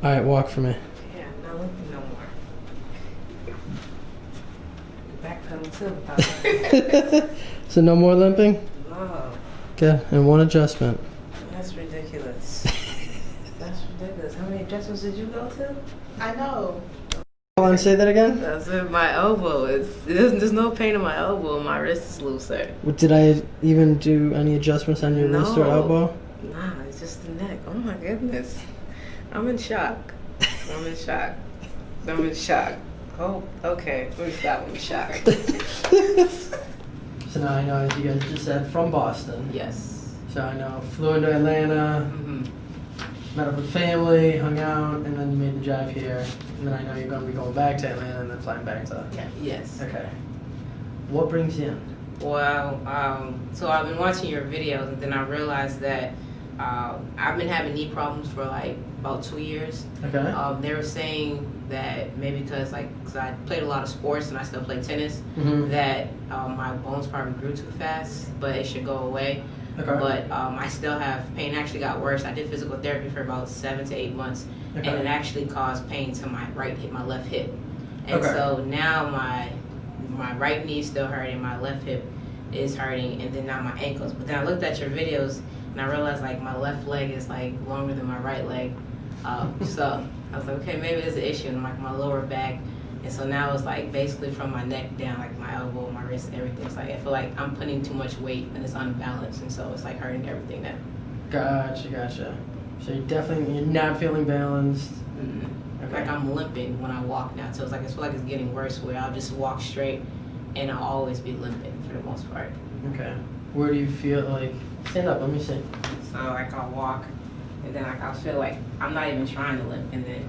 Alright, walk for me. Yeah, not limping no more. Backpedal too. So no more limping? No. Okay, and one adjustment. That's ridiculous. That's ridiculous. How many adjustments did you go to? I know. Hold on, say that again? That's in my elbow. There's no pain in my elbow. My wrist is looser. Did I even do any adjustments on your wrist or elbow? Nah, it's just the neck. Oh my goodness. I'm in shock. I'm in shock. I'm in shock. Oh, okay. Let me stop in shock. So now I know, as you guys just said, from Boston. Yes. So I know, flew into Atlanta, met up with family, hung out, and then you made the drive here. And then I know you're going to be going back to Atlanta and then flying back to... Yeah. Yes. Okay. What brings you in? Well, so I've been watching your videos, and then I realized that I've been having knee problems for like about 2 years. Okay. They were saying that maybe because I played a lot of sports and I still play tennis, that my bones probably grew too fast, but it should go away. Okay. But I still have pain. Actually got worse. I did physical therapy for about 7 to 8 months, and it actually caused pain to my right hip, my left hip. And so now my right knee is still hurting, my left hip is hurting, and then now my ankles. But then I looked at your videos and I realized like my left leg is like longer than my right leg. So I was like, okay, maybe there's an issue in like my lower back. And so now it's like basically from my neck down, like my elbow, my wrist, everything. It's like I feel like I'm putting too much weight and it's unbalanced, and so it's like hurting everything now. Gotcha. So you're not feeling balanced. Okay. Like I'm limping when I walk now, so it's like I feel like it's getting worse where I'll just walk straight and I'll always be limping for the most part. Okay. Where do you feel like? Stand up. Let me see. So like I'll walk, and then like I'll feel like I'm not even trying to limp, and then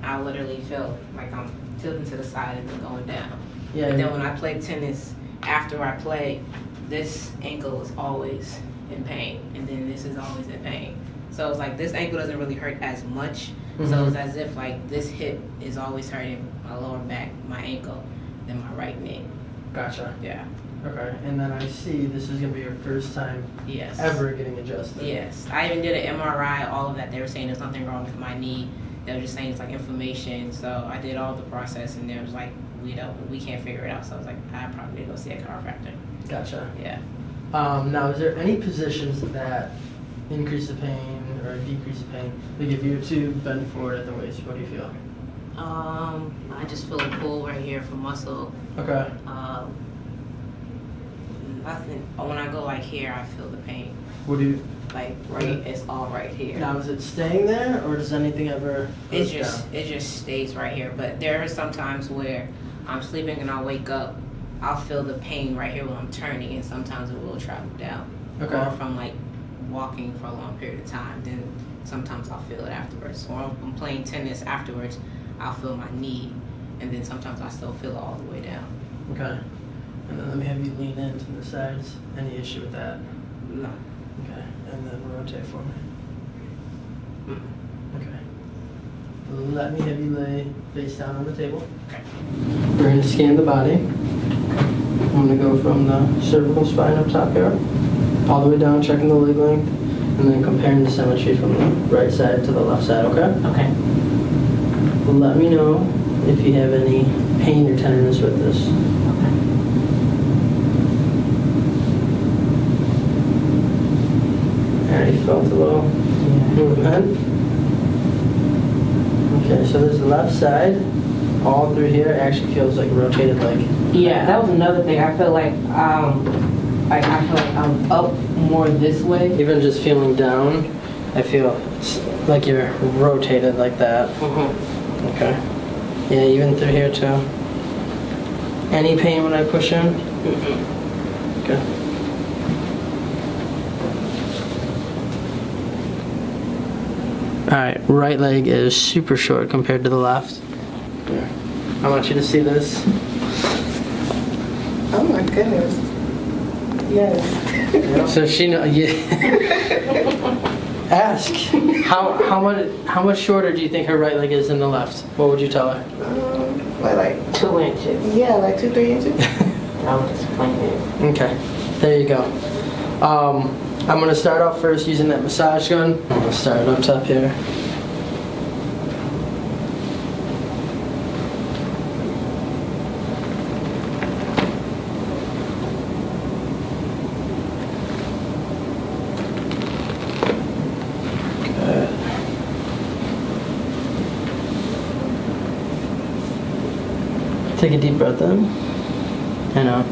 I literally feel like I'm tilting to the side and then going down. Yeah. And then when I play tennis, after I play, this ankle is always in pain, and then this is always in pain. So it's like this ankle doesn't really hurt as much. So it's as if like this hip is always hurting my lower back, my ankle, then my right knee. Gotcha. Yeah. Okay. And then I see this is gonna be your first time ever getting adjusted. Yes. I even did an MRI, all of that. They were saying there's nothing wrong with my knee. They were just saying it's like inflammation. So I did all the process, and they was like, we can't figure it out. So I was like, I probably need to go see a chiropractor. Gotcha. Yeah. Now, is there any positions that increase the pain or decrease the pain? Like if you were to bend forward at the waist, what do you feel? I just feel a pull right here for muscle. Okay. Nothing. When I go like here, I feel the pain. What do you? Like it's all right here. Now, is it staying there, or does anything ever? It just stays right here. But there are some times where I'm sleeping and I'll wake up, I'll feel the pain right here when I'm turning, and sometimes it will travel down. Okay. Or from like walking for a long period of time, then sometimes I'll feel it afterwards. Or if I'm playing tennis afterwards, I'll feel my knee, and then sometimes I still feel it all the way down. Okay. And then let me have you lean into the sides. Any issue with that? No. Okay. And then rotate for me. Okay. Let me have you lay face down on the table. Okay. We're going to scan the body. I'm going to go from the cervical spine up top here, all the way down, checking the leg length, and then comparing the symmetry from the right side to the left side, okay? Okay. Let me know if you have any pain or tenderness with this. I already felt a little movement. Okay, so this left side, all through here, actually feels like rotated like. Yeah, that was another thing. I feel like I'm up more this way. Even just feeling down, I feel like you're rotated like that. Okay. Yeah, even through here too. Any pain when I push in? Okay. Alright, right leg is super short compared to the left. Here. I want you to see this. Oh my goodness. Yes. So she know. Yeah. Ask. How much shorter do you think her right leg is than the left? What would you tell her? Like 2 inches. Yeah, like 2-3 inches. I'll explain it. Okay, there you go. I'm gonna start off first using that massage gun. I'm gonna start up top here. Take a deep breath in and out.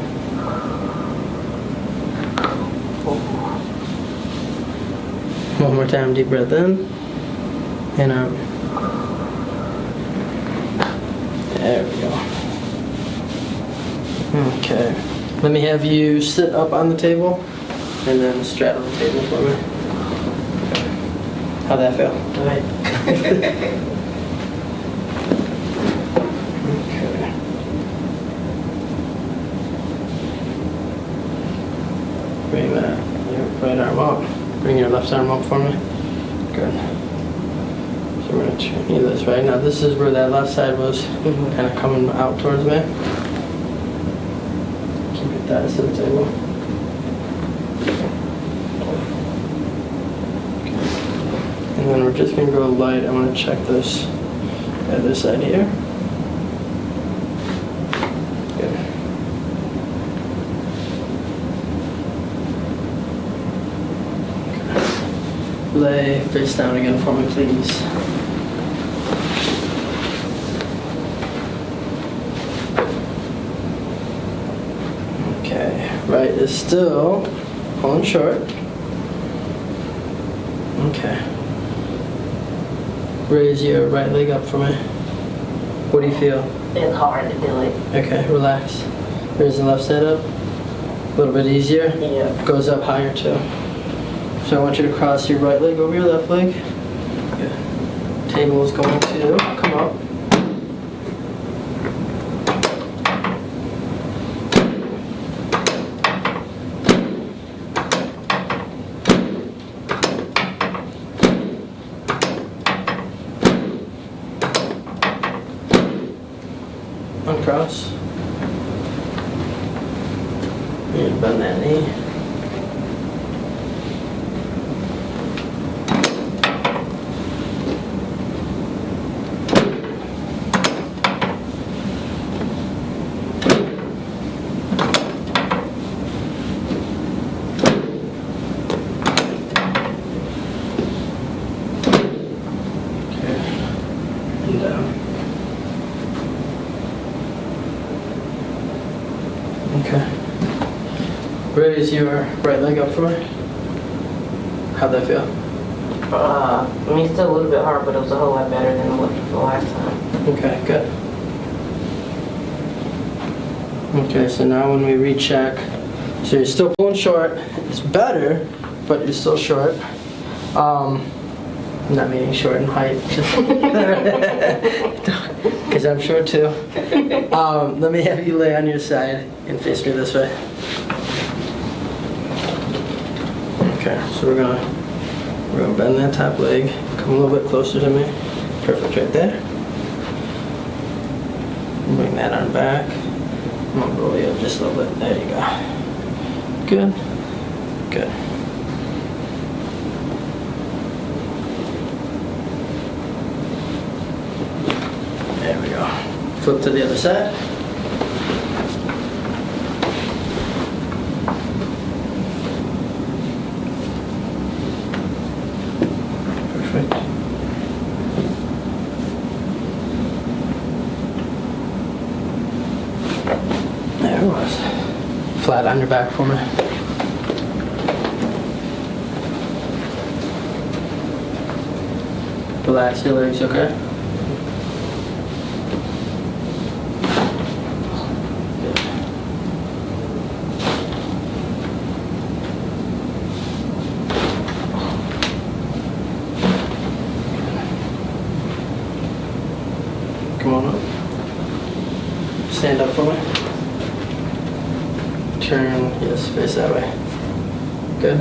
One more time, deep breath in and out. There we go. Okay. Let me have you sit up on the table and then straddle the table for me. How'd that feel? All right. Bring that your right arm up. Bring your left arm up for me. Good. So we're going to turn you this way. Now this is where that left side was kind of coming out towards me. Keep your thighs to the table. And then we're just going to go light. I'm going to check this other side here. Lay face down again for me, please. Okay, right is still pulling short. Okay. Raise your right leg up for me. What do you feel? It's hard to do it. Okay, relax. Raise the left side up. A little bit easier. Yeah. Goes up higher too. So I want you to cross your right leg over your left leg. Good. Table is going to come up. Uncross. And bend that knee. Okay. Raise your right leg up for me. How'd that feel? I mean, it's still a little bit hard, but it was a whole lot better than what the last time. Okay, good. Okay, so now when we recheck, so you're still pulling short. It's better, but you're still short. Not meaning short in height, because I'm short too. Let me have you lay on your side and face me this way. Okay, so we're gonna bend that top leg, come a little bit closer to me. Perfect, right there. Bring that arm back. I'm gonna roll you up just a little bit. There you go. Good. Good. There we go. Flip to the other side. Perfect. There it was. Flat on your back for me. Relax your legs, okay? Come on up. Stand up for me. Turn, yes, face that way. Good.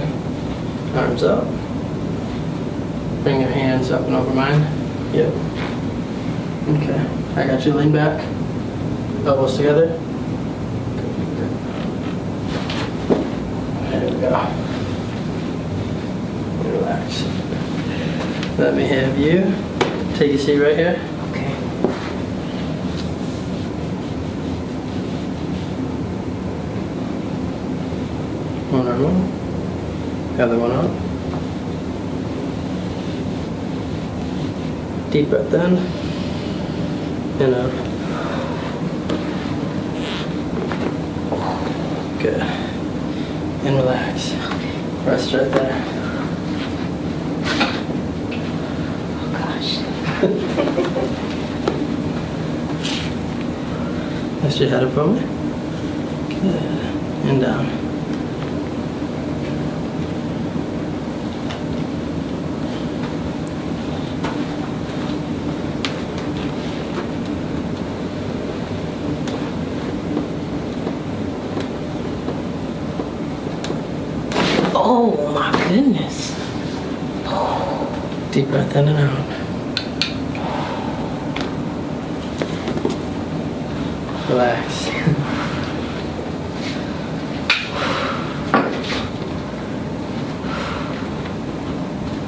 Arms up. Bring your hands up and over mine. Yep. Okay. I got you. Lean back. Elbows together. Good. go. Relax. Let me have you take a seat right here. Okay. One arm up. Other one up. Deep breath in. And out. Good. And relax. Rest right there. Oh gosh. Lift your head up for me. Good. And down. Oh my goodness. Deep breath in and out. Relax.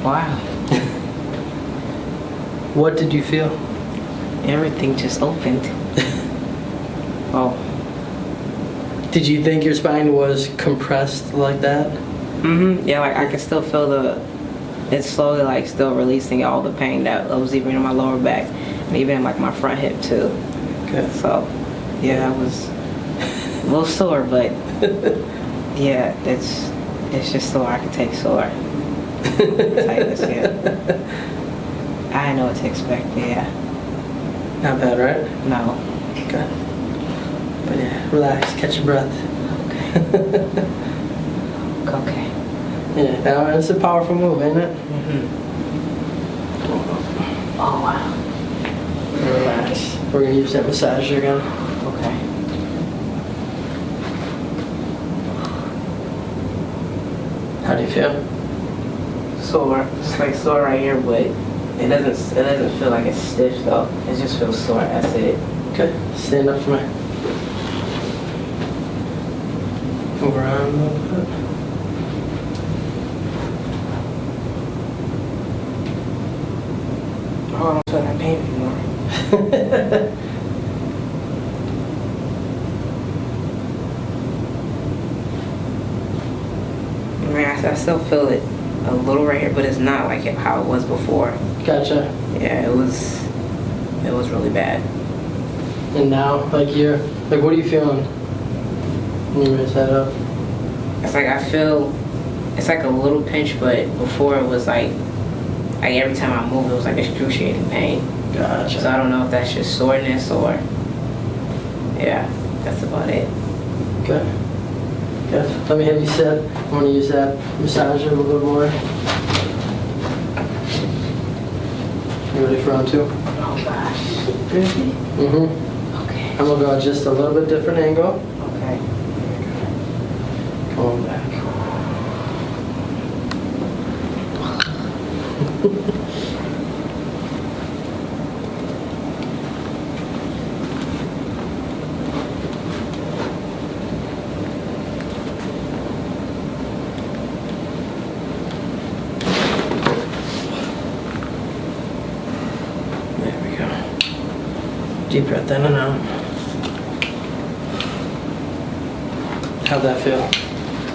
Wow. What did you feel? Everything just opened. Oh. Did you think your spine was compressed like that? Yeah, like I can still feel it's slowly like still releasing all the pain that was even in my lower back and even in like my front hip too. Okay. So, yeah, I was a little sore, but yeah, it's just sore. I can take sore. Tightness, yeah. I didn't know what to expect, but yeah. Not bad, right? No. Okay. But yeah, relax, catch your breath. Okay. Yeah, now it's a powerful move, ain't it? Oh, wow. Relax. We're gonna use that massager again. Okay. How do you feel? Sore. Just like sore right here, but it doesn't feel like it's stiff though. It just feels sore. That's it. Okay, stand up for me. Move around a little bit. Oh, I don't feel that pain anymore. I mean, I still feel it a little right here, but it's not like how it was before. Gotcha. Yeah, it was really bad. And now, like what are you feeling? When you raise that up? It's like it's like a little pinch, but before it was like every time I moved, it was like excruciating pain. Gotcha. So I don't know if that's just soreness or, yeah, that's about it. Okay. Good. Let me have you sit. I'm going to use that massager a little bit more. You ready for round two? Oh gosh. Really? Mm-hmm. Okay. I'm going to go just a little bit different angle. Okay. Going back. There we go. Deep breath in and out. How'd that feel?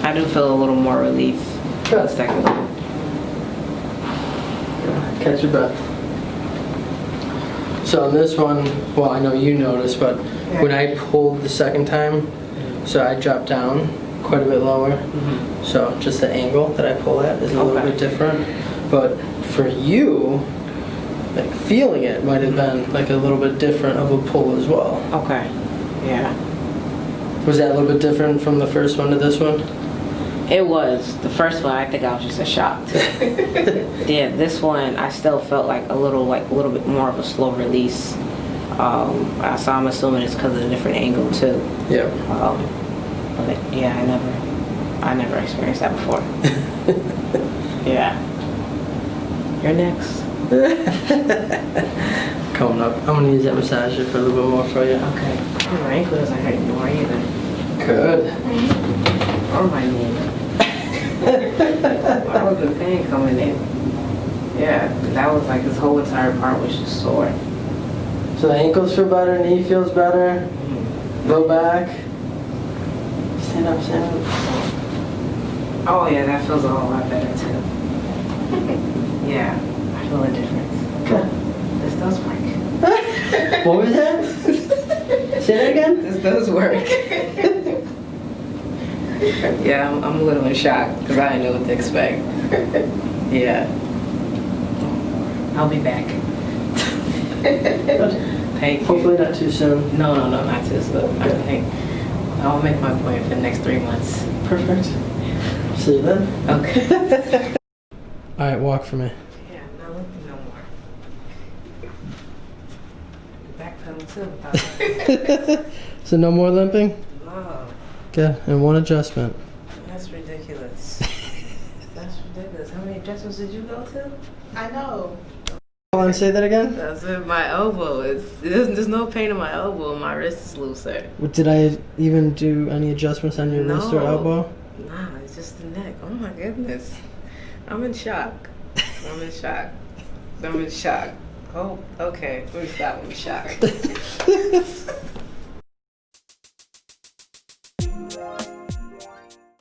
I do feel a little more relief. Good. The second one. Catch your breath. So on this one, well, I know you noticed, but when I pulled the second time, so I dropped down quite a bit lower. So just the angle that I pull at is a little bit different. But for you, like feeling it might have been like a little bit different of a pull as well. Okay. Yeah. Was that a little bit different from the first one to this one? It was. The first one, I think I was just shocked. Yeah, this one, I still felt like a little bit more of a slow release. So I'm assuming it's because of the different angle too. Yeah. But yeah, I never experienced that before. Yeah. You're next. Coming up. I'm gonna use that massager for a little bit more for you. Okay. My ankle doesn't hurt anymore either. Good. Or my knee. Why was the pain coming in? Yeah, that was like this whole entire part was just sore. So the ankles feel better, knee feels better, go back. Stand up, stand up. Oh yeah, that feels a whole lot better too. Yeah, I feel a difference. Okay. This does work. What was that? Say that again? This does work. Yeah, I'm a little in shock because I didn't know what to expect. Yeah. I'll be back. Thank you. Hopefully not too soon. No, not too soon. I think I'll make my point for the next 3 months. Perfect. See you then. Okay. All right, walk for me. Yeah, not limping no more. Backpedal too. So no more limping? No, Good. And one adjustment. that's ridiculous. That's ridiculous. How many adjustments did you go to? I know. Hold on, say that again? That's in my elbow. There's no pain in my elbow. My wrist is looser. Did I even do any adjustments on your wrist or No. elbow? Nah, it's just the neck. Oh my goodness. I'm in shock. I'm in shock. I'm in shock. Oh, okay. Let me stop. I'm in shock.